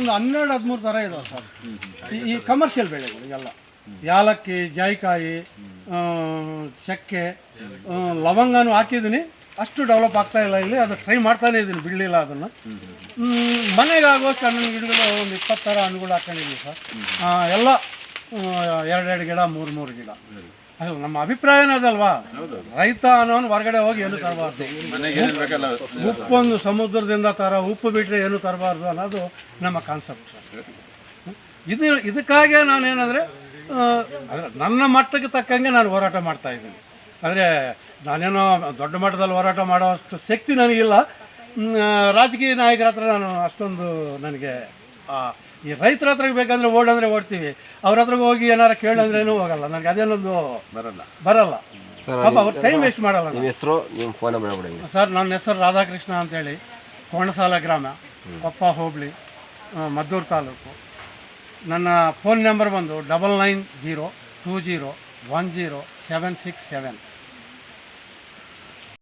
ಒಂದು 12-13 ಥರ ಇದಾವೆ ಸರ್. ಈ ಕಮರ್ಷಿಯಲ್ ಬೆಳೆಗಳು ಎಲ್ಲ ಯಾಲಕ್ಕಿ, ಜಾಯಿಕಾಯಿ, ಚಕ್ಕೆ, ಲವಂಗನೂ ಹಾಕಿದ್ದೀನಿ. ಅಷ್ಟು ಡೆವಲಪ್ ಆಗ್ತಾ ಇಲ್ಲ ಇಲ್ಲಿ, ಅದು ಟ್ರೈ ಮಾಡ್ತಾನೇ ಇದ್ದೀನಿ, ಬಿಡಲಿಲ್ಲ ಅದನ್ನು. ಮನೆಗೆ ಆಗೋಷ್ಟು ಹಣ್ಣಿನ ಗಿಡಗಳು ಒಂದು 20 ಥರ ಹಣ್ಣುಗಳು ಹಾಕೊಂಡಿದ್ದೀವಿ ಸರ್. ಎಲ್ಲ 2-2 ಗಿಡ, 3-3 ಗಿಡ. ಅದು ನಮ್ಮ ಅಭಿಪ್ರಾಯನೇ ಅದಲ್ವಾ, ರೈತ ಅನ್ನೋನು ಹೊರಗಡೆ ಹೋಗಿ ಏನು ತರಬಾರ್ದು, ಉಪ್ಪೊಂದು ಸಮುದ್ರದಿಂದ ಉಪ್ಪು ಬಿಟ್ಟರೆ ಏನು ತರಬಾರ್ದು ಅನ್ನೋದು ನಮ್ಮ ಕಾನ್ಸೆಪ್ಟ್ ಸರ್. ಇದಕ್ಕಾಗೇ ನಾನೇನಂದರೆ ನನ್ನ ಮಟ್ಟಕ್ಕೆ ತಕ್ಕಂಗೆ ನಾನು ಹೋರಾಟ ಮಾಡ್ತಾಯಿದ್ದೀನಿ. ಆದರೆ ನಾನೇನೋ ದೊಡ್ಡ ಮಟ್ಟದಲ್ಲಿ ಹೋರಾಟ ಮಾಡೋಷ್ಟು ಶಕ್ತಿ ನನಗಿಲ್ಲ. ರಾಜಕೀಯ ನಾಯಕರ ಹತ್ರ ನಾನು ಅಷ್ಟೊಂದು ನನಗೆ ಈ ರೈತರ ಹತ್ರಕ್ಕೆ ಬೇಕಂದರೆ ಓಡ್ತೀವಿ, ಅವ್ರ ಹತ್ರಕ್ಕೆ ಹೋಗಿ ಏನಾರು ಕೇಳಂದ್ರೇನೂ ಹೋಗಲ್ಲ. ನನಗೆ ಅದೇನೊಂದು ಬರಲ್ಲ. ಪಾಪ ಅವ್ರು ಟೈಮ್ ವೇಸ್ಟ್ ಮಾಡಲ್ಲ. ನಿಮ್ಮ ಹೆಸರು, ನಿಮ್ಮ ಫೋನ್ ನಂಬರ್ ಹೇಳ್ಬಿಡಿ ಸರ್. ನನ್ನ ಹೆಸರು ರಾಧಾಕೃಷ್ಣ ಅಂತೇಳಿ, ಕೋಣಸಾಲ ಗ್ರಾಮ, ಕೊಪ್ಪ ಹೋಬಳಿ, ಮದ್ದೂರು ತಾಲೂಕು. ನನ್ನ ಫೋನ್ ನಂಬರ್ ಬಂದು 9902010767.